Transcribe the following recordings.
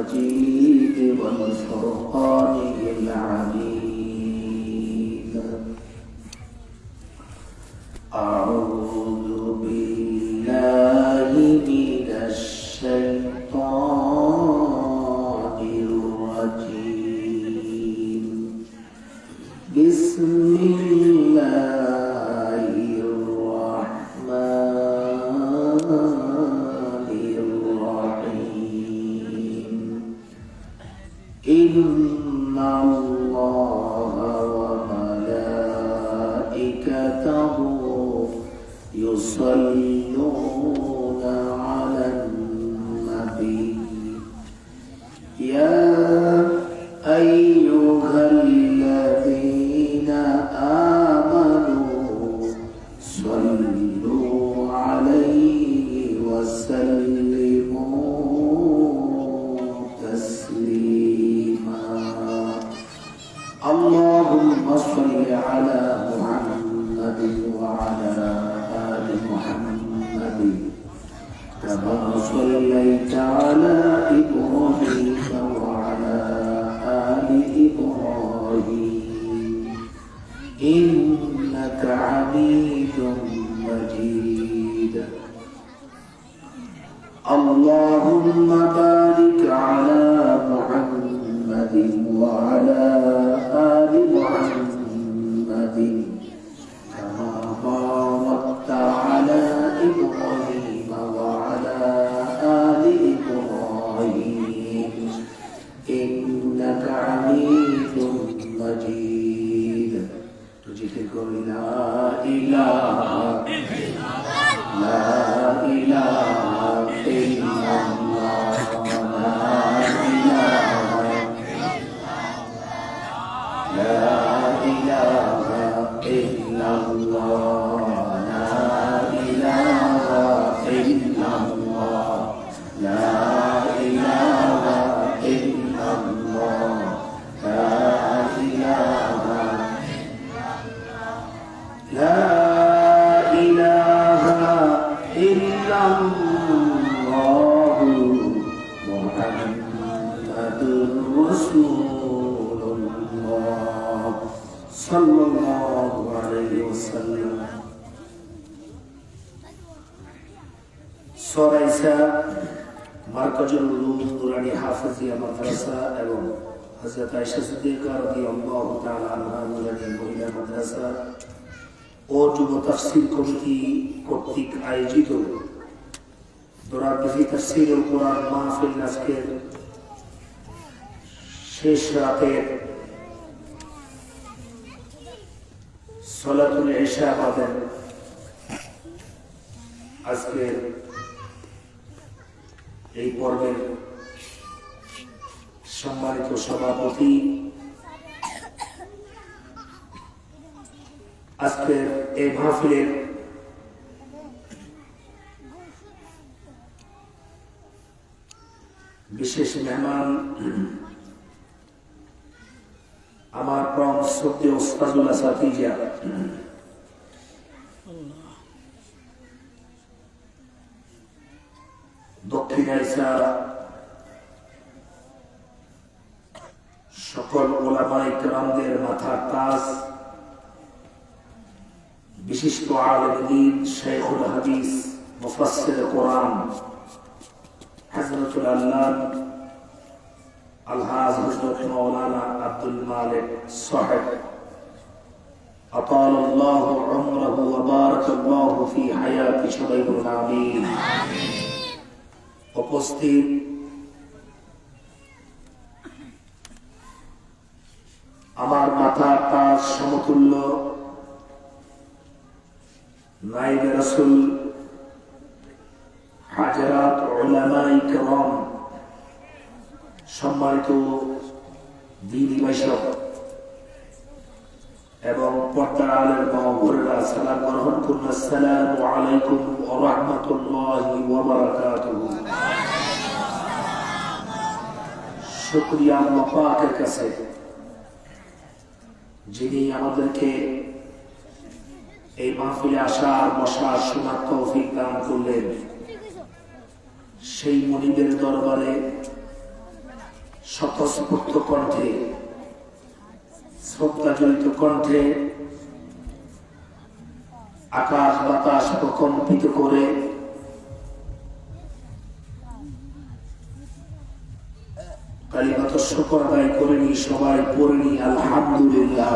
المجيد والفرقان العميد. أعوذ بالله من الشيطان الرجيم. بسم الله الرحمن الرحيم. إن الله وملائكته يصلون على النبي يا أيها الذين آمنوا صلوا عليه وسلموا تسليما. اللهم صل على محمد وعلى آل محمد كما صليت على إبراهيم وعلى آل إبراهيم إنك حميد مجيد. اللهم بارك على محمد وعلى آل محمد كما باركت على إبراهيم وعلى آل إبراهيم إنك حميد مجيد. تجيكم لا إله لا إله إلا الله لا إله إلا الله لا إله إلا الله لا إله إلا الله لا إله لا إله إلا الله محمد رسول الله صلى الله عليه وسلم. সরাইসা মার্কাজুল উলুম নুরানি হাফিজিয়া মাদ্রাসা এবং হযরত আয়েশা সিদ্দিকা রাদিয়াল্লাহু তাআলা আনহা নুরানি মহিলা মাদ্রাসা ও যুব তাফসীর কমিটি কর্তৃক আয়োজিত দোরাবি তাফসীরুল কোরআন মাহফিল আজকের শেষ রাতের সালাতুল ইশা বাদে আজকের এই পর্বের সম্মানিত সভাপতি, আজকের এই মাহফিলের বিশেষ মেহমান আমার প্রাণ শ্রদ্ধেয় ওস্তাদুল আসাতিজা, দক্ষিণ এশিয়ার সকল ওলামায়ে কেরামদের মাথার তাজ, বিশিষ্ট আলেম দ্বীন শাইখুল হাদিস মুফাসসির কোরআন হযরতুল আল্লাহ আলহাজ হযরত মাওলানা আব্দুল মালিক সাহেব আতালাল্লাহু উমরাহু ওয়া বারাকাল্লাহু ফি হায়াতি শাবাইবুল আমিন। উপস্থিত আমার মাথার তাজ সমতুল্য নায়েবে রাসূল হাজরাত উলামায়ে কেরাম, সম্মানিত দ্বীনি ভাইসব এবং পর্দার আলের মা বোনেরা, সালাম গ্রহণ করুন। আসসালামু আলাইকুম ওয়া রাহমাতুল্লাহি ওয়া বারাকাতুহু। শুকরিয়া আল্লাহ পাকের কাছে যিনি আমাদেরকে এই মাহফিলে আসার বসার শোনার তৌফিক দান করলেন। সেই মনিবের দরবারে স্বতঃস্ফূর্ত কণ্ঠে, শ্রদ্ধাজড়িত কণ্ঠে আকাশ বাতাস প্রকম্পিত করে কালিমাতুশ শুকর আদায় করে নি। সবাই পড়ে নি আলহামদুলিল্লাহ।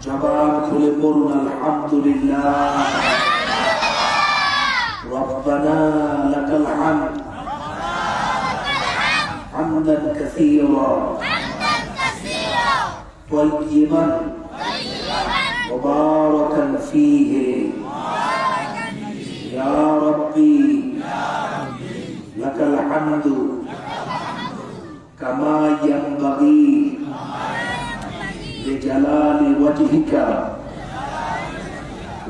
জবান খুলে পড়ুন আলহামদুলিল্লাহ। রব্বানা লাকাল হামদ হামদান কাসীরা طيبا مباركا فيه يا ربي لك الحمد كما ينبغي لجلال وجهك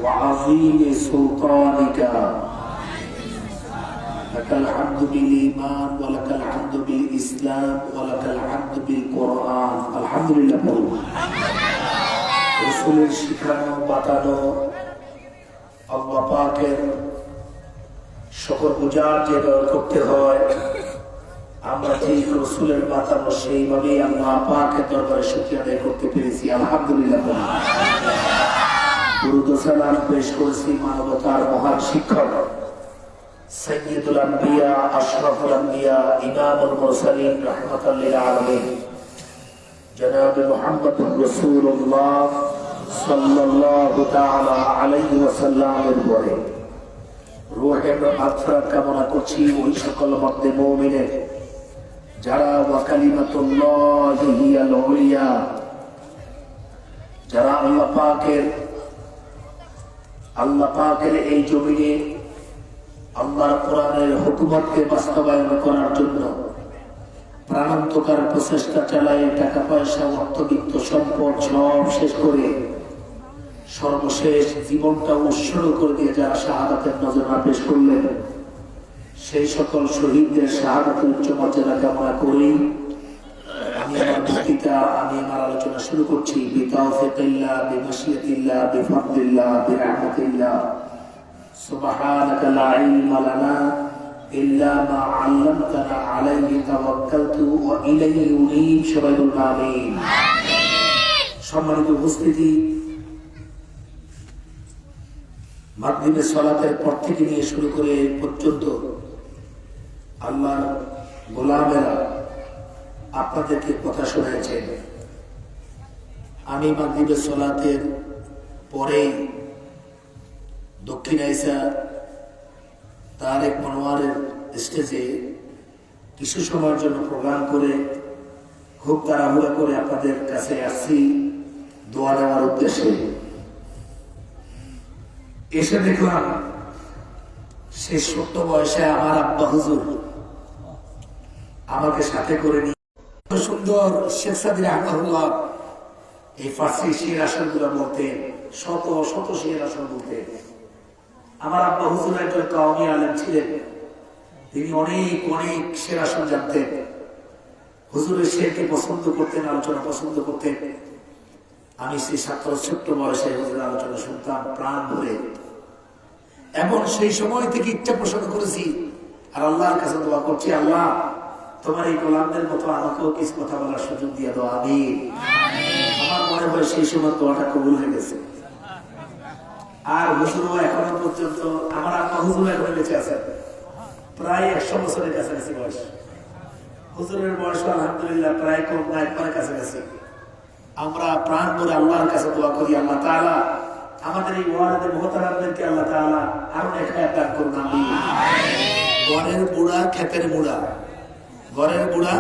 وعظيم سلطانك لك الحمد بالإيمان ولك الحمد بالإسلام ولك الحمد بالقرآن الحمد لله। রসুলের শিখানো বাতানো আল্লাহ পাকের শুকর গুজার যেভাবে করতে হয়, আমরা ঠিক রসুলের বাতানো সেইভাবেই আল্লাহ পাকের দরবারে শুকরিয়া আদায় করতে পেরেছি আলহামদুলিল্লাহ। দুরূদ ও সালাম পেশ করেছি মানবতার মহান শিক্ষক সাইয়্যিদুল আম্বিয়া আশরাফুল আম্বিয়া ইমামুল মুরসালিন রাহমাতাল লিল আলামিন জনাব মুহাম্মদুর রাসূলুল্লাহ সাল্লাল্লাহু তাআলা আলাইহি ওয়াসাল্লামের পরে রূহের মাগফিরাত কামনা করছি ওই সকল মর্দে মুমিনের যারা ওয়া কালিমাতুল্লাহি হিয়াল উলিয়া, যারা আল্লাহ পাকের এই জমিনে আল্লাহর কোরআনের হুকুমতকে বাস্তবায়ন করার জন্য প্রাণান্তকার প্রচেষ্টা চালায়, টাকা পয়সা অর্থবিত্ত সম্পদ সব শেষ করে সর্বশেষ জীবনটা উৎসর্গ করে দিয়ে যারা শাহাদাতের নজরা পেশ করলেন, সেই সকল শহীদদের শাহাদাতের উচ্চ মর্যাদা কামনা করি আমি আমার আলোচনা শুরু করছি। বিতাওফিকিল্লাহ বিমাশিয়াতিল্লাহ বিফাদলিল্লাহ বিরহমাতিল্লাহ সুবহানাকা লা ইলমা লানা ইল্লা মা 'আল্লামতানা আলাইহি তাওয়াক্কালতু ওয়া ইলাইহি উনীব। সবাই বলুন আমিন। সম্মানিত উপস্থিতি, মাগরিবের সালাতের পর থেকে নিয়ে শুরু করে পর্যন্ত আল্লাহর গোলামেরা আপনাদেরকে কথা শোনাচ্ছেন। আমি মাগরিবের সালাতের পরে দক্ষিণ আইসা তারেক মনোয়ারের স্টেজে কিছু সময়ের জন্য প্রোগ্রাম করে খুব তাড়াহুড়া করে আপনাদের কাছে আসছি দোয়া নেওয়ার উদ্দেশ্যে। এসে দেখলাম সেই ছোট্ট বয়সে আমার আব্বা হুজুর আমাকে সাথে করে নিয়ে সুন্দর শেখ সাদি রাহমাহুল্লাহ এই ফার্সি শির আসনগুলো বলতে শত শত শির আসন বলতে। আমার আব্বা হুজুর একজন কওমি আলেম ছিলেন, তিনি অনেক অনেক শের আসন জানতেন, হুজুরের শেরকে পছন্দ করতেন, আলোচনা পছন্দ করতেন। আমি সেই ছোট্ট বয়সে হুজুরের আলোচনা শুনতাম প্রাণ ভরে, এবং সেই সময় থেকে ইচ্ছা পোষণ করেছি আর আল্লাহর কাছে দোয়া করছি, আল্লাহ তোমার এই গোলামদের মতো আমাকেও কিছু কথা বলার সুযোগ দিয়ে দাও আমিন। আমার মনে হয় সেই সময় দোয়াটা কবুল হয়ে গেছে। আর হুজুরও এখনো পর্যন্ত, আমার আব্বা হুজুর এখনো বেঁচে আছেন, প্রায় 100 বছরের কাছাকাছি বয়স। হুজুরের বয়স আলহামদুলিল্লাহ প্রায় কম না, একবারের কাছাকাছি। আমরা প্রাণ ভরে আল্লাহর কাছে দোয়া করি, আল্লাহ তাআলা আমাদের এই ওয়ালাদে মুহতারামদেরকে আল্লাহ তাআলা আরো নেক হায়াত দান করুন আমিন। ঘরের বুড়া ক্ষেতের মুড়া, ঘরের বুড়া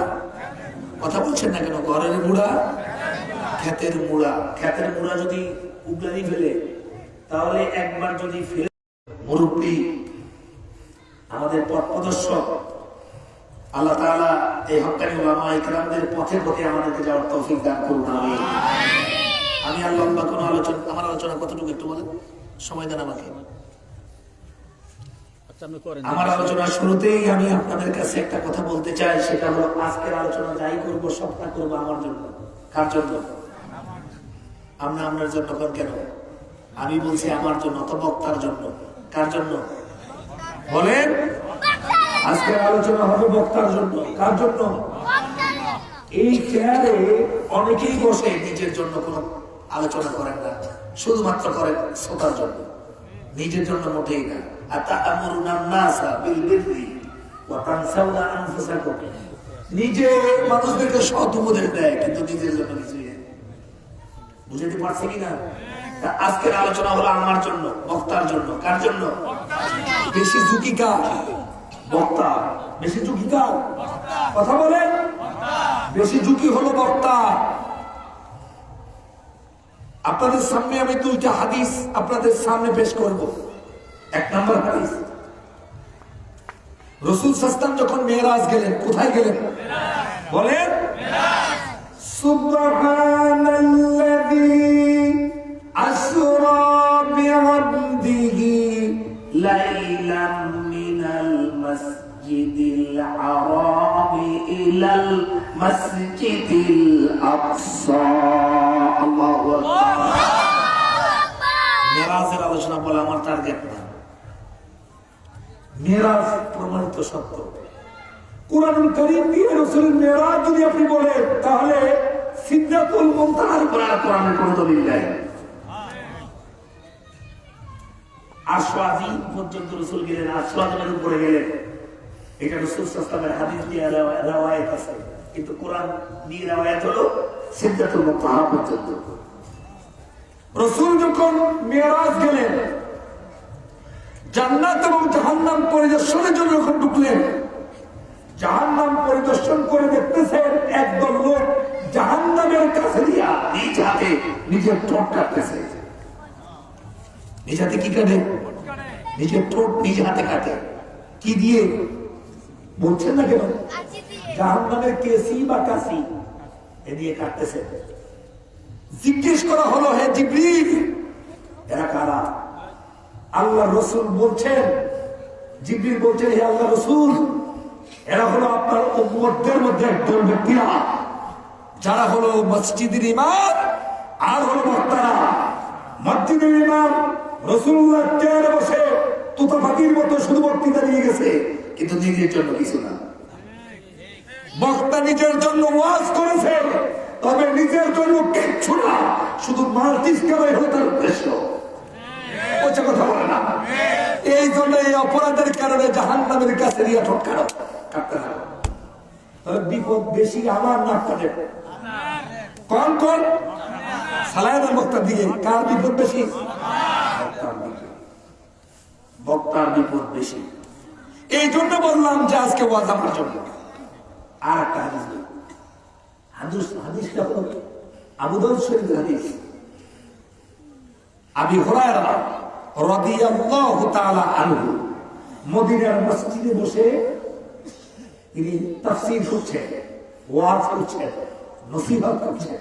কথা বলছেন না কেন? ঘরের বুড়া ক্ষেতের মুড়া, ক্ষেতের মুড়া যদি উগলানি ফেলে তাহলে একবার যদি ফেলে, মুরব্বী আমাদের পথ প্রদর্শক আল্লাহ তাআলা এই হক্কানি উলামা ইকরামদের পথে পথে আমাদেরকে যাওয়ার তৌফিক দান করুন আমিন। আমি আর লম্বা কোনো আলোচনা, আমার আলোচনা কতটুকু একটু বলেন, সময় দেন আমাকে। আমার আলোচনার শুরুতেই আমি আপনাদের কাছে একটা কথা বলতে চাই, সেটা হলো আজকের আলোচনা যাই করবো সবটা করবো আমার জন্য। কার জন্য? আমরা আপনার জন্য কেন? আমি বলছি আমার জন্য, তো বক্তার জন্য। কার জন্য বলেন? আজকের আলোচনা হবে বক্তার জন্য। কার জন্য? এই চেয়ারে অনেকেই বসে নিজের জন্য কোনো আলোচনা করেন না, শুধুমাত্র করেন শ্রোতার জন্য, নিজের জন্য মোটেই না। নিজে মানুষদেরকে সৎ উপদেশ দেয়, কিন্তু নিজের জন্য কিছুই নেই। বুঝতে পারছি কিনা? আজকের আলোচনা হলো আমার জন্য, বক্তার জন্য। কার জন্য? বেশি ঝুঁকি কার? বক্তা। বেশি ঝুঁকি কার? কথা বলেন। বেশি ঝুঁকি হলো বক্তা। আপনাদের সামনে আমি দুইটা হাদিস আপনাদের সামনে পেশ করব। এক নম্বর হাদিস, রাসূল সাল্লাল্লাহু আলাইহি ওয়াসাল্লাম যখন মেরাজ গেলেন, কোথায় গেলেন বলেন? সুবহানাল্লাযী আসরা বিআবদিহি লাইলাম মিনাল মাসজিদিল হারামি ইলাল মাসজিদিল আকসা। আল্লাহু আকবার। মেরাজের আলোচনা বলে আমার টার্গেট না। মেরাজ প্রমাণিত সত্য। কুরআনুল কারীম দিয়ে রাসূলের মেরাজ যদি আপনি বলেন, তাহলে সিদরাতুল মুনতাহার কোরআনের কোনো দলিল নাই। আশওয়াজি পর্যন্ত রাসূল গেলেন, আশওয়াজের উপরে গেলেন। এটা রাসূল সাল্লাল্লাহু আলাইহি ওয়াসাল্লামের হাদিস দিয়ে রওয়ায়াত আছে, কিন্তু কোরআন দিয়ে রওয়ায়াত হলো সিদরাতুল মুনতাহা পর্যন্ত। রাসূল যখন মেরাজ গেলেন, জান্নাত এবং জাহান্নাম পরিদর্শনের জন্য যখন ঢুকলেন, জাহান্নাম পরিদর্শন করে দেখতেছেন একদল লোক জাহান্নামের কাছে দিয়া নিজ হাতে নিজের ঠোঁট কাটতেছে। নিজ হাতে কি কাটে? নিজের ঠোঁট নিজ হাতে কাটে। কি দিয়ে বলছেন না কেন? জাহান্নামের কেসি বা কাশি এ দিয়ে কাটতেছে। জিজ্ঞেস করা হলো, হে জিবরিল, এরা কারা? আল্লাহ রসুল বলছেন, জিবরিল বলছেন, হে আল্লাহ রসুল, এরা হলো আপনার উম্মতের মধ্যে একদল ব্যক্তিরা, যারা হলো মসজিদের ইমাম আর হলো বক্তারা। মসজিদের ইমাম রাসূলুল্লাহ চেয়ারে বসে তোতা পাখির মতো শুধু বক্তৃতা দিয়ে গেছে, কিন্তু নিজের জন্য কিছু না। বক্তা নিজের জন্য ওয়াজ করেছে, তবে নিজের জন্য কিচ্ছু না, শুধু মাল্টিস করাই হলো তার উদ্দেশ্য। কথা বলে না। এই জন্য এই অপরাধের কারণে জাহান্নামের কাছে দিয়ে ঠোঁট কাটতে হবে। তাহলে বিপদ বেশি আমার না কাটে কোন কোন সালায়ের বক্তার দিকে? কার বিপদ বেশি? বক্তার বিপদ বেশি। এই জন্য বললাম যে আজকে ওয়াজ আমার জন্য। আর একটা হাদিসটা হলো আবু দাউদ শরীফের হাদিস। আবি হুরায়রা রাদিয়াল্লাহু তাআলা আনহু মদিনার মসজিদে বসে তিনি তাফসীর করছেন, ওয়াজ করছেন, নসিহত করছেন।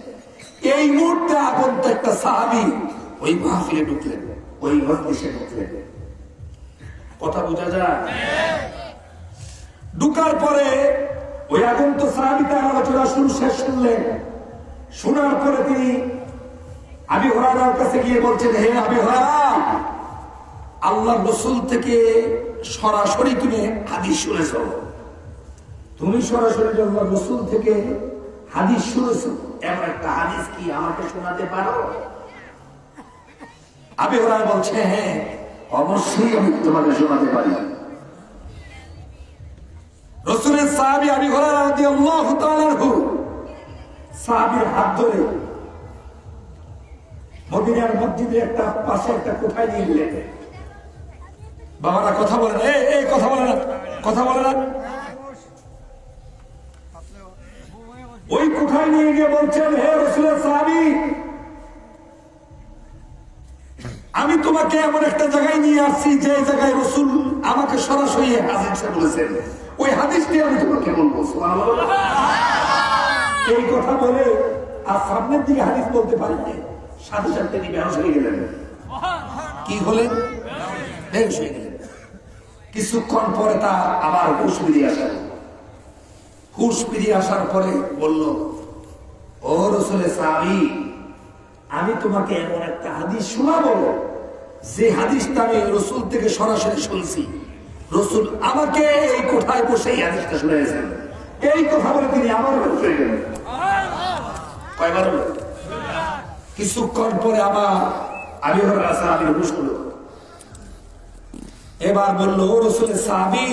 এই মুহূর্তে আগন্ত একটা সাহাবী ওই মাহফিলে ঢুকলেন, ওই মজলিসে ঢুকলেন। কথা বোঝা যায়? ঢুকার পরে ওই আগন্ত সাহাবী তার আলোচনা শেষ শুনলেন। শোনার পরে তিনি আবি হুরায়রার কাছে গিয়ে বলছেন, হে আবি হুরায়রা, আল্লাহর রাসূল থেকে সরাসরি তুমি হাদিস শুনেছো? তুমি সরাসরি আল্লাহর রাসূল থেকে হাদিস শুনেছো? এমন একটা হাদিস কি আমাকে শোনাতে পারো? আবি হুরায়রা বলছে, হ্যাঁ অবশ্যই আমি তোমাকে শোনাতে পারি। রাসূলের সাহাবী আবি হুরায়রা রাদিয়াল্লাহু তাআলা আনহু সাহাবীর হাত ধরে মদিনার মসজিদে একটা পাশে একটা কোঠায় নিয়ে গেলেন। বাবারা কথা বলে না, এই কথা বলে না, কথা বলে না। ওই কোঠায় নিয়ে গিয়ে বলছেন, হে রাসূলের সাহাবী, আমি তোমাকে এমন একটা জায়গায় নিয়ে আসছি যে জায়গায় রাসূল আমাকে সরাসরি হাদিসে বলেছেন। ওই হাদিসটি আমি তোমাকে বলবো। সুবহানাল্লাহ। এই কথা বলে আর সামনের দিকে হাদিস বলতে পারেন, সাথে সাথে তিনি বেহুশ হয়ে গেলেন। কি হলেন? বেহুশ হয়ে গেলেন। কিছুক্ষণ পরে তা আবার হুঁশ ফিরিয়ে আসেন। হুঁশ ফিরিয়ে আসার পরে বলল, ও রাসূলের সাহাবী, আমি তোমাকে এমন একটা হাদিস শোনাবো যে হাদিসটা আমি রাসূল থেকে সরাসরি শুনছি। রসুল আমাকে এই কোঠায় বসে এই হাদিসটা শুনেছেন। এই কথা বলে তিনি আমার বসে গেলেন। কয়বার হলো? কিছুক্ষণ পরে আমি হুশ হলো। এবার বললো, ও রসুলের সাহাবী,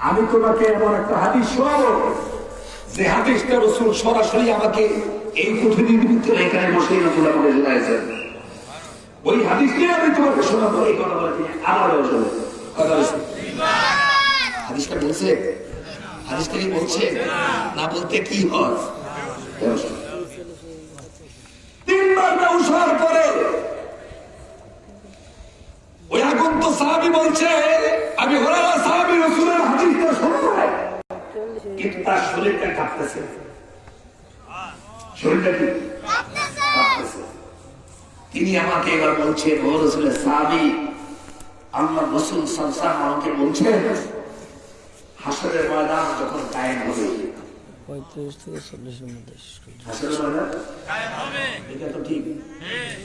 আমি তোমাকে এমন একটা হাদিস শোনাবো যে হাদিসটা রসুল সরাসরি আমাকে এই কুঠুরির ভিতরে এখানে বসে রসুল আমাকে শোনাইছেন। ওই হাদিসটাই আমি তোমাকে শোনাবো। এই কথা বলে তিনি আমার শোনো। কথা বলছে, হাদিসটা বলছে, হাদিসটা কি বলছে না? বলতে কি হয়? তিনবার ব্যবসার পরে ওই আগন্ত সাহাবী বলছে, আমি হুরায়রা সাহাবী রাসূলের হাদিসটা শুনলাম, কিন্তু তার শরীরটা কাঁপতেছে। শরীরটা কি কাঁপতেছে? তিনি আমাকে এবার বলছেন, ও রাসূলের সাহাবী, আল্লাহ রাসূল সাল্লাল্লাহু আলাইহি ওয়াসাল্লাম আমাকে বলছেন, হাসরের ময়দান যখন কায়েম হবে, 35 থেকে 40 এর মধ্যে হাসরের ময়দান কায়েম হবে, এটা তো ঠিক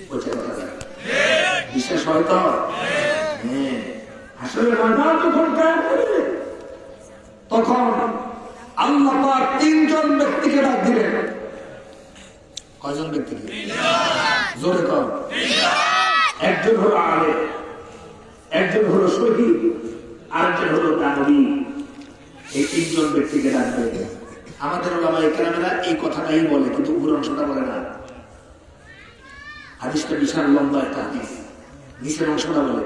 বলছে কথা ঠিক বিশেষ হয়তো হ্যাঁ, হাসরের ময়দান যখন কায়েম হবে তখন আল্লাহ পাক তিনজন ব্যক্তিকে ডাক দিবেন। কয়জন ব্যক্তিকে? জোরে কর। একজন হলো আলেম, একজন হলো শহীদ, আরেকজন হলো দানবী। এই তিনজন ব্যক্তিকে ডাকবে। আমাদের ওলামায়ে কেরামেরা এই কথাটাই বলে, কিন্তু উপর অংশটা বলে না। হাদিসটা বিশাল লম্বা একটা হাদিস, নিচের অংশটা বলে।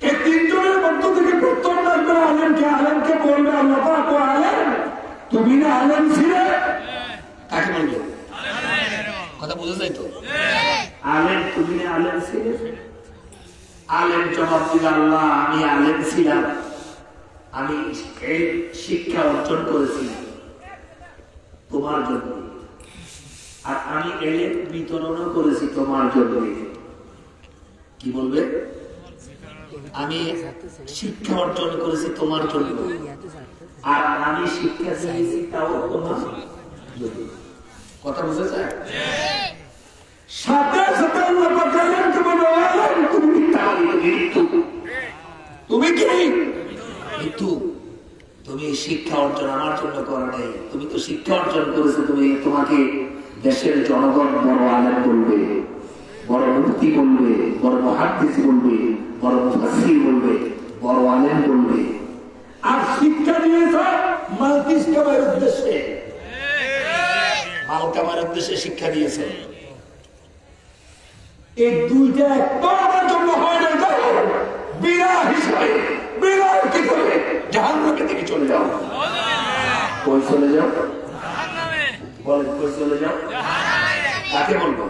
এই তিনজনের মধ্য থেকে প্রথম ডাকবে আলেমকে। আলেমকে বলবে, আল্লাহ পাক, ও আলেম, তুমি না আলেম ছিলে? কাকে বলবে? কথা বোঝা যায় তো? আলেম, তুমি না আলেম ছিলে? আলেম জবাব দিল, আল্লাহ, আমি আলেম ছিলাম, আমি এই শিক্ষা অর্জন করেছি তোমার জন্য, আর আমি এলেম বিতরণও করেছি তোমার জন্য। কি বলবে? আমি শিক্ষা অর্জন করেছি তোমার জন্য, আর আমি শিক্ষা চাইছি তাও তোমার জন্য। কথা বুঝে যায়? সাথে সাথে আল্লাহ পাক আলেমকে বলে, আলেম, তুমি মিথ্যা বলছো, তুমি কি মৃত্যু? তুমি শিক্ষা অর্জন আমার জন্য করো নাই, তুমি তো শিক্ষা অর্জন করেছো। তোমাকে দেশের জনগণ বড় আলেম বলবে, বড় মুফতি বলবে, বড় মুহাদ্দিস বলবে, বড় মুফাসসির বলবে, বড় আলেম বলবে। আর শিক্ষা দিয়েছ মালকিস কামাইয়ের উদ্দেশ্যে, মাল কামাইয়ের উদ্দেশ্যে শিক্ষা দিয়েছে। এই দুইটা একবার আমার জন্য হয় না, বিনা হিসাবে, বিনা কিভাবে জাহান্নামে থেকে চলে যাও। কই চলে যাও? বলেন, কই চলে যাও? কাকে বলবো?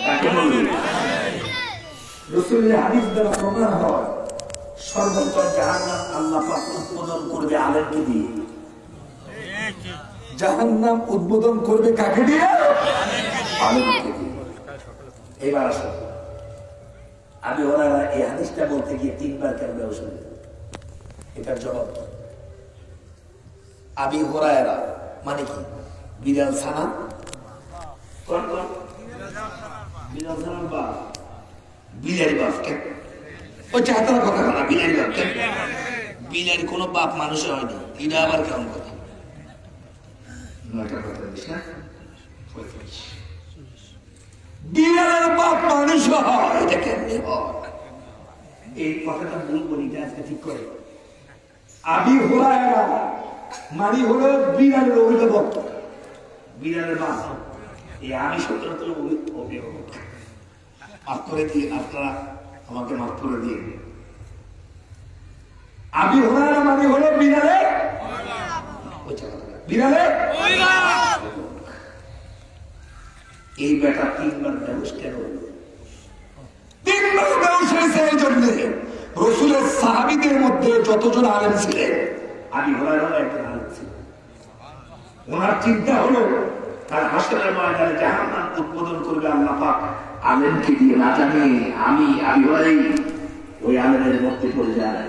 কাকে বলবো? রাসূলের হাদিস দ্বারা প্রমাণ হয়, সর্বোত্তম জাহান্নাম আল্লাহ পাক উদ্বোধন করবে আলেমকে দিয়ে। জাহান্নাম উদ্বোধন করবে কাকে দিয়ে? আলেমকে দিয়ে। এবার আসো, আমি ওরা এই হাদিসটা বলতে গিয়ে তিনবার কেন ব্যবসা দিল, এটার জবাব। আবি হুরায়রা মানে কি? বিড়াল ছানা। বিড়াল ছানার বাপ, বিড়াল বাপ কেন? ওই চাহাতার কথা না, বিড়াল বাপ কেন? বিড়াল কোনো বাপ মানুষে হয়নি, এটা আবার কেমন কথা? বিড়ালের বাপ মানুষ হয়, এটা কেমনি হয়? এই কথাটা বলবো না, আজকে ঠিক করে। আবি হুরায়রা মানে হলো বিড়ালের অভিভাবক, বিড়ালের বাপ। এই আমি সত্য অভিভাবক, মাফ করে দিয়ে, আপনারা আমাকে মাফ করে দিয়ে। আবি হুরায়রা মানে হলো বিড়ালের, বিড়ালের এই বেটা তিনবার ব্যবস্থা কেন হলো? তিনবার ব্যবস্থা হয়েছে এই জন্য, রাসূলের সাহাবীদের মধ্যে যতজন আলেম ছিলেন, আবি হুরায়রা একজন আলেম ছিলেন। ওনার চিন্তা হলো, তার হাসরের ময়দানে জাহান্নাম উদ্বোধন করবে আল্লাহ পাক আলেমকে দিয়ে, না জানি আমি আবি হুরায়রা ওই আলেমের মধ্যে পড়ে যায়।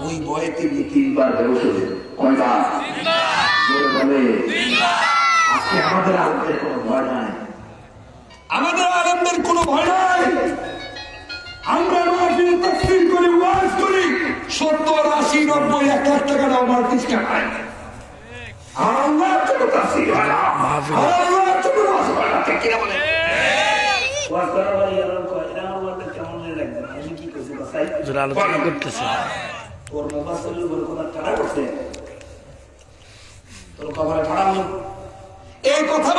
ওই ভয়ে তিনি তিনবার ব্যবস্থা হলেন। কয়বার? বলে আজকে আমাদের আলেমদের কোনো ভয় নাই, আমাদের আলেমদের কোনো ভয় নাই। আমরা মাহফিল তাফসীর করি, ওয়াজ করি, 70, 80, 90, 1 লাখ টাকা দাও মার্কেট কামাই। আল্লাহর জন্য তাফসীর হয় না, আল্লাহর জন্য ওয়াজ হয় না, ঠিক কিনা বলেন? ওয়াজ করার পরে এরকম কয়, এটা আমার ওয়াজটা কেমন লাগবে না, আমি কি করছি বাসাই যারা আলোচনা করতেছে ওর মুফাসসিরের উপর কথা ঠাড়া করছে, তোর কবরে ঠাড়া হলো। এই কথা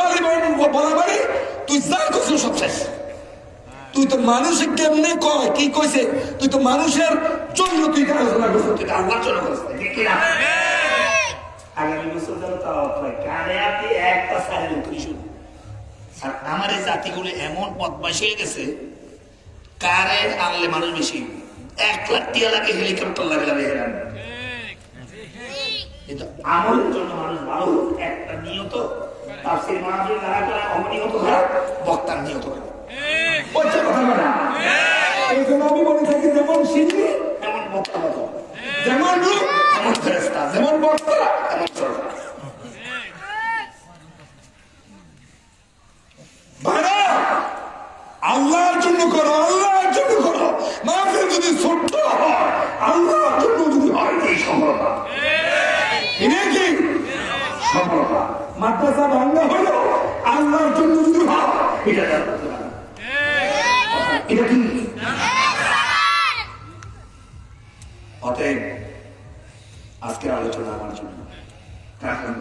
বলা মানে তুই যা করছিস সব শেষ। তুই তো মানুষে কেমনে কয় কি কইছে, তুই তো মানুষের জন্য তুই আলোচনা করছিস, তুই আল্লাহর জন্য করছিস, ঠিক কিনা? আগামী বছর যেন তাও হয় কানে আপনি একটা সাইলেন্ট উত্তর শুনুন। আর আমার এই জাতিগুলো এমন বদমাশ হয়ে গেছে, কারে আনলে মানুষ বেশি, 1 লাখ টিয়া লাগে, হেলিকপ্টার লাগে লাগে হেরান। কিন্তু আমলের জন্য মানুষ ভালো হোক, একটা নিয়ত তাফসীর মাহফিল না করে অনিয়ত হয়, বক্তার নিয়ত করে। হচ্ছে কথা বলা। এই জন্য আমি বলে থাকি, যেমন শিল্পী এমন বক্তা হতো, যেমন রূপ এমন ফেরেশতা, যেমন বক্তা এমন সরকার। ভাইরা, আল্লাহর জন্য করো, আল্লাহর জন্য করো। মাহফিল যদি ছোট্ট হয়, আল্লাহর জন্য যদি হয়, এই সফলতা। এটা কি সফলতা? মাদ্রাসা ভাঙ্গা হলো আল্লাহর জন্য যদি হয়, এটা এটা কি? অতএব আজকের আলোচনা আমার জন্য, কার জন্য?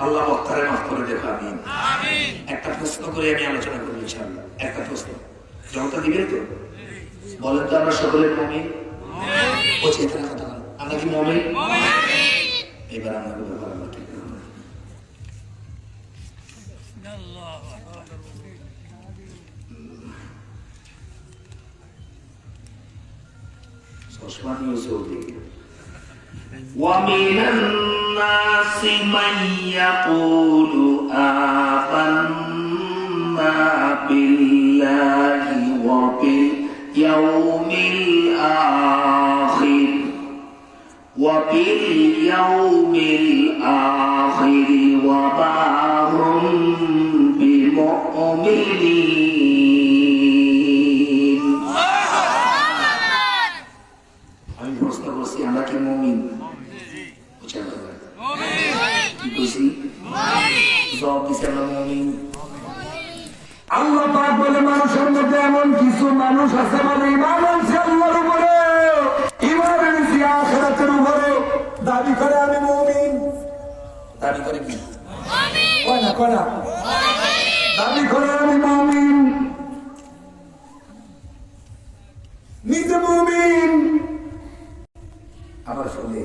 আল্লাহ বক্তারে মাফ করে দেবে। আমি একটা প্রশ্ন করে আমি আলোচনা করবো ইনশাআল্লাহ। একটা প্রশ্ন জবাবটা দিবেন তো? বলেন তো আমরা সকলে মুমিন? ও চেতনা কথা বলো, আমরা কি মুমিন? এবার আমরা ব্যাপার আমরা কি করব? ওসমান ইউসুফি ومن الناس من يقول آمنا بالله وباليوم الآخر وما هم بمؤمنين. আমি প্রশ্ন করছি, আমরা কি মুমিন? কি কইছি? জবাব দিছি আমরা মুমিন। আল্লাহ পাক বলে, মানুষের মধ্যে এমন কিছু মানুষ আছে বলে ঈমান আনছে আল্লাহর উপরে, ঈমান এনেছে আখিরাতের উপরে, দাবি করে আমি মুমিন। দাবি করে কি? কয় না দাবি করে আমি মুমিন, নিজে মুমিন, আবার শুনে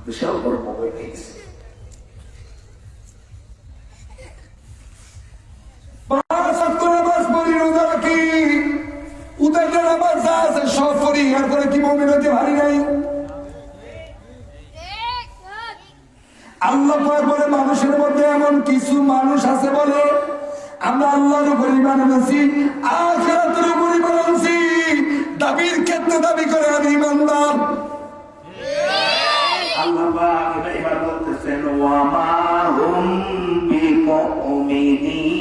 বিশাল বড় মোবাইল গেছে। সব করি, এরপরে কি মুমিন হতে পারি নাই? আল্লাহ পাক বলে, মানুষের মধ্যে এমন কিছু মানুষ আছে বলে আমরা আল্লাহর উপর ঈমান এনেছি, আখিরাতের উপর ঈমান আনছি, দাবির ক্ষেত্রে দাবি করে আমি ঈমানদার। আল্লাহ পাক এবার বলতেছেন ওয়ামা হুম বিমুমিনিন,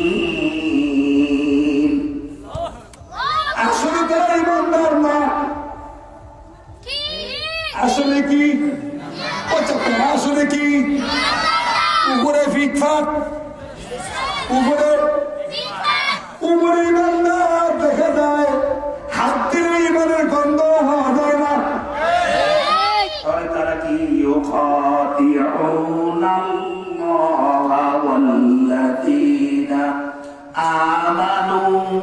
আসলে তারা ঈমানদার না। আসলে কি? আসলে কি? উপরে ফিটফাট, উপরে ঈমানদার দেখা যায়, হাত দিলে ঈমানের গন্ধ হওয়া যায় না। তারা কি ইউখাদিউনাল্লাহা ওয়াল্লাযীনা আমানু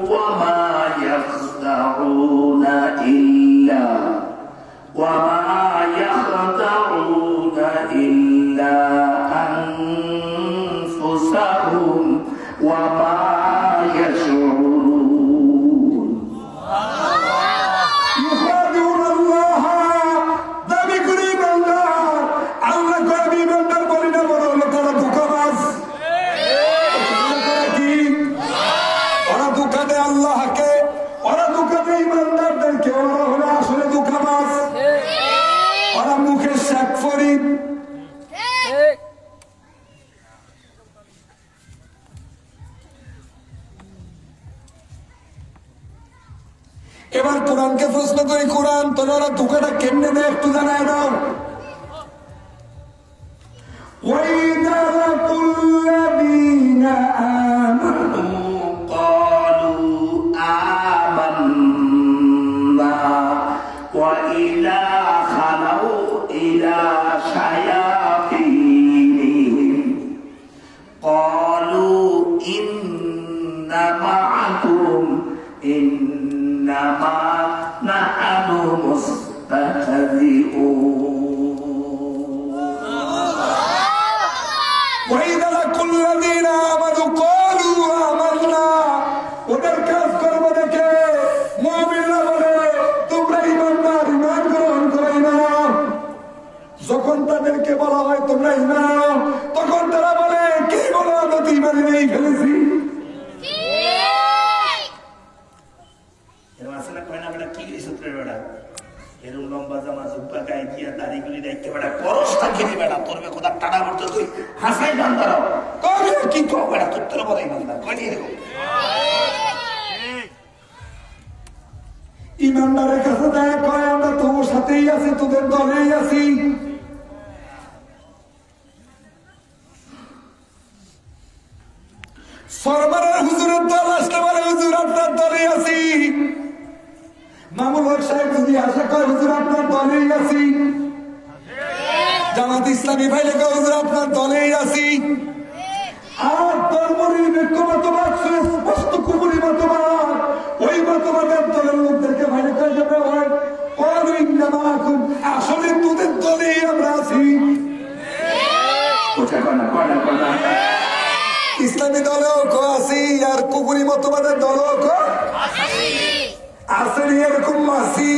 ওয়া মা ইয়াখদাউনা ইল্লা আনফুসাহুম ওয়া মা ইয়াশউরুন। দাবি করে ঈমানদার, আল্লাহ করে আমি ঈমানদার বলি না, বড় হলো তারা ধোঁকাবাজ। কি এবার কোরআনকে প্রশ্ন করি, কোরআন তোমরা ধোকাটা কেমনে দেয় একটু জানায় দাও। وَإِذَا لَقُوا الَّذِينَ آمَنُوا قالوا آمنا وإذا خلوا إلى شياطينهم قالوا إنا معكم إنما نحن مستهزئون وَإِذَا لَقُوا الَّذِينَ آمَنُوا قَالُوا آمَنَّا ওদের কাজ কর্ম দেখে মুমিনরা বলে তোমরা ঈমানদার, ঈমান গ্রহণ করো, ঈমান। যখন তাদেরকে বলা হয় তোমরা ঈমান, তখন তারা বলে কি বলো, আমরা তো ঈমান এনেই ফেলেছি। এরকম আছে না, কয় না বেটা কি সূত্রের বেটা এরকম লম্বা জামা জুব্বা গায়ে দিয়া দাড়িগুলি দেখতে বেটা করসটা খেলি বেটা তোর বে কোথা টাটা করতে তুই হাসাই বান্দারাও কবে কি কো বেটা তোর তোর বড়াই বান্দা কই নিয়ে দেখো ঈমানদারের কাছে দেয় কয় আমরা তোর সাথেই আছি, তোদের দলেই আছি। সরবরাহ হুজুরের দল আসলে বলে হুজুর আপনার দলেই আছি। মামুল হক সাহেব যদি আসে কয় হুজুর আপনার দলেই আছি। জামাত ইসলামী ভাইলে কয় হুজুর আপনার দলেই আছি। আর ধর্মনিরপেক্ষ মতবাদ, স্পষ্ট কুফরি মতবাদ, ওই মতবাদের দলের লোকদেরকে ভাইলে কয় যাবে হয় আসলে তোদের দলেই আমরা আছি। ইসলামী দলেও আছি আর কুফরি মতবাদের দলেও আসেনি, এরকম মাসি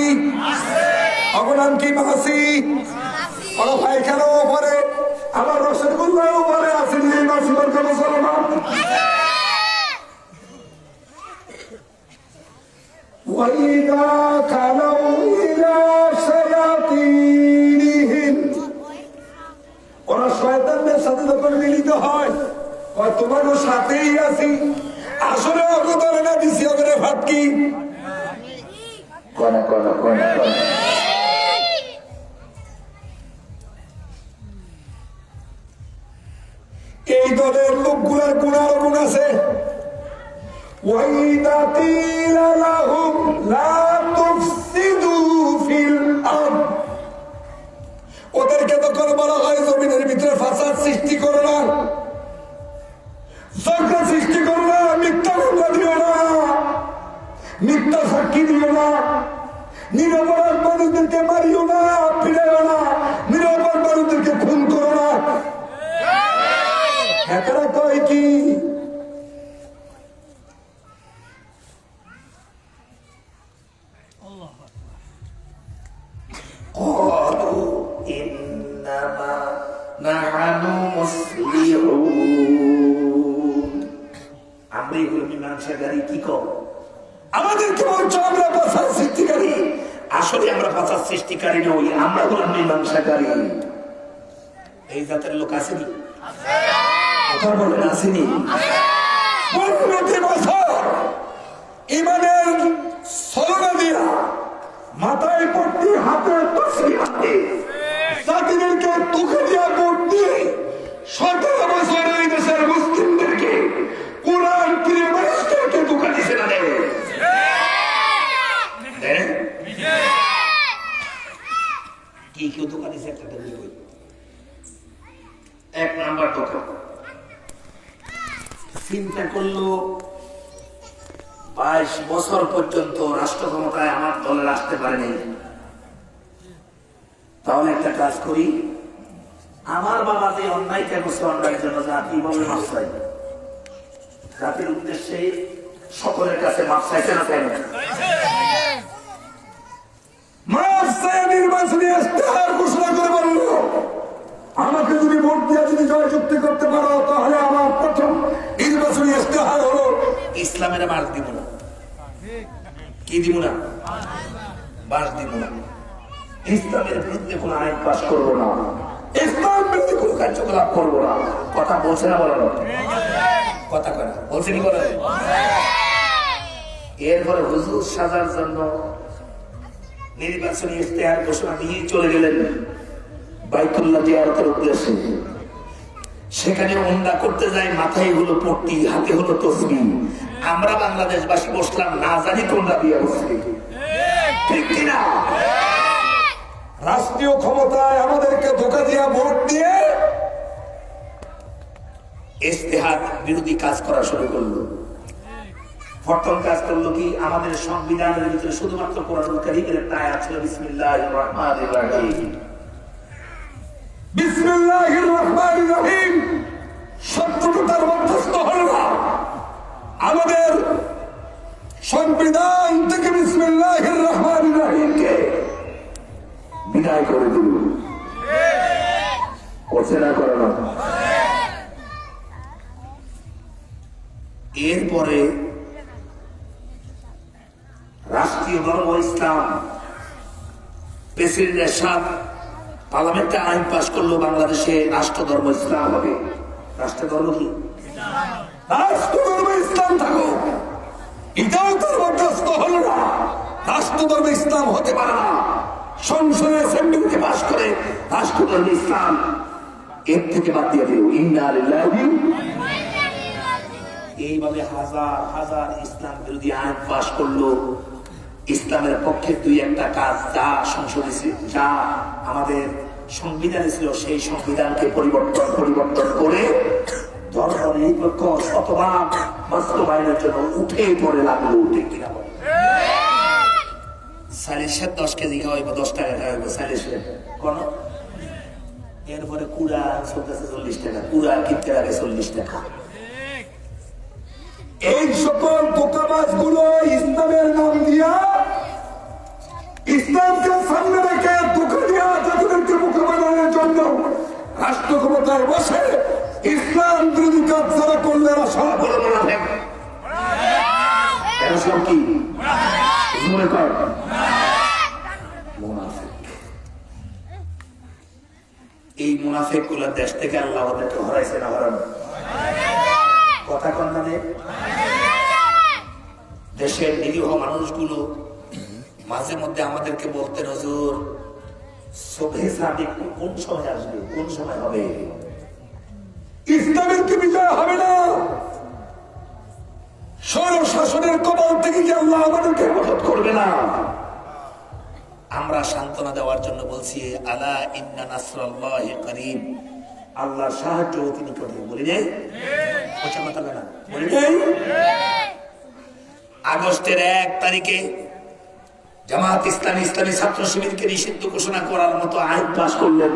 অবনাম কি মাসি ওরা পায়খানাও পরে, আবার রসগোল্লাও পরে আসেনি, এই মাসি বলতে মুসলমান। وَإِذَا خَلَوْا إِلَى شَيَاطِينِهِمْ ওরা শয়তানদের সাথে যখন মিলিত হয় তোমারও সাথেই আছি, আসলে ওকে ধরে না দিছি ওকে ফাটকি। এই দলের লোকগুলার গুণার গুণ আছে। وَإِذَا قِيلَ لَهُمْ لَا تُفْسِدُوا فِي الْأَرْضِ ওদেরকে তখন বলা হয় জমিনের ভিতরে ফাসাদ সৃষ্টি করো না, ঝগড়া সৃষ্টি করো না, মিথ্যা মামলা দিও না, মিথ্যা সাক্ষী দিও না, নিরপরাধ মানুষদেরকে মারিও না, ফিরেও না, নিরপরাধ মানুষদেরকে খুন করো না। এরা কয় কি আমাদেরকে বলছো আমরা ফাসাদ সৃষ্টিকারী, আসলে আমরা ফাসাদ সৃষ্টিকারী নই, আমরা হলাম মীমাংসাকারী। এই জাতের লোক আসেনি, কথা বলেন আসেনি। 15টি বছর ইমানের সলনা দিয়া মাথায় পট্টি, হাতে তসবি হাতে জাতিদেরকে তুকে দিয়া ভোট দিয়ে 17 বছর এই দেশের মুসলিমদেরকে কোরআন প্রিয় মানুষদেরকে ধোঁকা দিছে না দেয়। কি কেউ ধোঁকা দিছে একটা বই, 1 নাম্বার ধোঁকা চিন্তা করলো 22 বছর পর্যন্ত রাষ্ট্র ক্ষমতায় আমার দলের আসতে পারেনি, তাহলে একটা কাজ করি, আমার বাবা যে অন্যায়টা করছে অন্যায়ের জন্য জাতি ভাবে মাফ চাই, জাতির উদ্দেশ্যে সকলের কাছে মাফ চাইছে না চাই না, মাফ চাই নির্বাচনী ইশতেহার ঘোষণা করে বলল আমাকে যদি ভোট দিয়ে যদি জয়যুক্তি করতে পারো তাহলে আমার প্রথম নির্বাচনী ইশতেহার হলো ইসলামের বাস দিব না। কি দিব না? বাস দিব না। ইসলামের বিরুদ্ধে কোন আইন পাস করবো না, ইসলাম বিরুদ্ধে কোন কার্যকলাপ করবো না। কথা বলছে না বলো? কথা কয় না, বলছে কি বলে? এরপরে হুজুর সাজার জন্য নির্বাচনী ইশতেহার ঘোষণা দিয়ে চলে গেলেন বাইতুল্লাহ জিয়ারতের উদ্দেশ্যে। সেখানে ওমরা করতে যায়, মাথায় হলো পট্টি, হাতে হলো তসবিহ। আমরা বাংলাদেশবাসী বসলাম, না জানি তোমরা দিয়ে বসছি, ঠিক কিনা? রাষ্ট্রীয় ক্ষমতায় আমাদেরকে ধোকা দিয়া ভোট দিয়ে ইশতেহার বিরোধী কাজ করা শুরু করলো। প্রথম কাজ করলো কি, আমাদের সংবিধানের ভিতরে শুধুমাত্র কোরআনুল কারীমের একটা আয়াত ছিল, বিসমিল্লাহির রহমানির রহিম। বিসমিল্লাহির রহমানির রহিম শব্দটা তার মধ্যস্থ হল না। আমাদের সংবিধান থেকে বিসমিল্লাহির রহমানির রহিমকে বিদায় করে দিল। করছে না, করে না? এরপরে রাষ্ট্রীয় ধর্ম ইসলাম, প্রেসিডেন্ট এরশাদ পার্লামেন্টে আইন পাস করলো, বাংলাদেশে রাষ্ট্র ধর্ম ইসলাম হবে। রাষ্ট্র ধর্ম কি? রাষ্ট্রধর্ম ইসলাম থাকুক, এটাও তার মধ্যস্থ হল না। রাষ্ট্রধর্ম ইসলাম হতে পারে না। সংসদে অ্যাসেম্বলিতে পাস করে রাষ্ট্র ধর্ম ইসলাম এর থেকে বাদ দিয়ে দিল। ইন্না লিল্লাহি। এইভাবে হাজার হাজার ইসলাম বিরোধী আইন পাস করলো। ইসলামের পক্ষে দুই একটা কাজ যা সংসদে যা আমাদের সংবিধানে ছিল, সেই সংবিধানকে পরিবর্তন করে ধর্ম নিরপেক্ষ শতভাগ বাস্তবায়নের জন্য উঠে পড়ে লাগলো। ঠিক কিনা বলে? সালিশের 10 কেজি খাওয়াইব, 10 টাকা খাওয়াইব সালিশের কোন। এরপরে কুড়া চলতেছে 40 টাকা, কুড়া কিনতে লাগে 40 টাকা। এই সকল দোকানবাজ গুলো ইসলামের নাম দিয়া, ইসলামকে সামনে রেখে দোকান দিয়া যাদেরকে মোকাবেলার জন্য রাষ্ট্র ক্ষমতায় বসে ইসলাম বিরোধী কাজ যারা করলে এরা সব বড় মুনাফিক। এরা সব কি? মনে কর মুনাফিক। এই মুনাফিক গুলা দেশ থেকে আল্লাহ ওদেরকে হরাইছে না হরান? কথা কন না? দেশের নিরীহ মানুষগুলো মাঝে মধ্যে আমাদেরকে বলতেন, হুজুর সুবহে সাদিক কোন সময় আসবে, কোন সময় হবে? ইসলামের কি বিজয় হবে না? স্বৈরশাসনের কবল থেকে কি আল্লাহ আমাদেরকে হেফাজত করবে না? আমরা সান্ত্বনা দেওয়ার জন্য বলছি, আলা ইন্না নাসরাল্লাহি করিব। আল্লাহর সাহায্য অতি নিকটে। বলি নাই? কথা কথা না বলি নাই? আগস্টের 1 তারিখে জামাত ইসলামী ছাত্র শিবিরকে নিষিদ্ধ ঘোষণা করার মতো আইন পাস করলেন।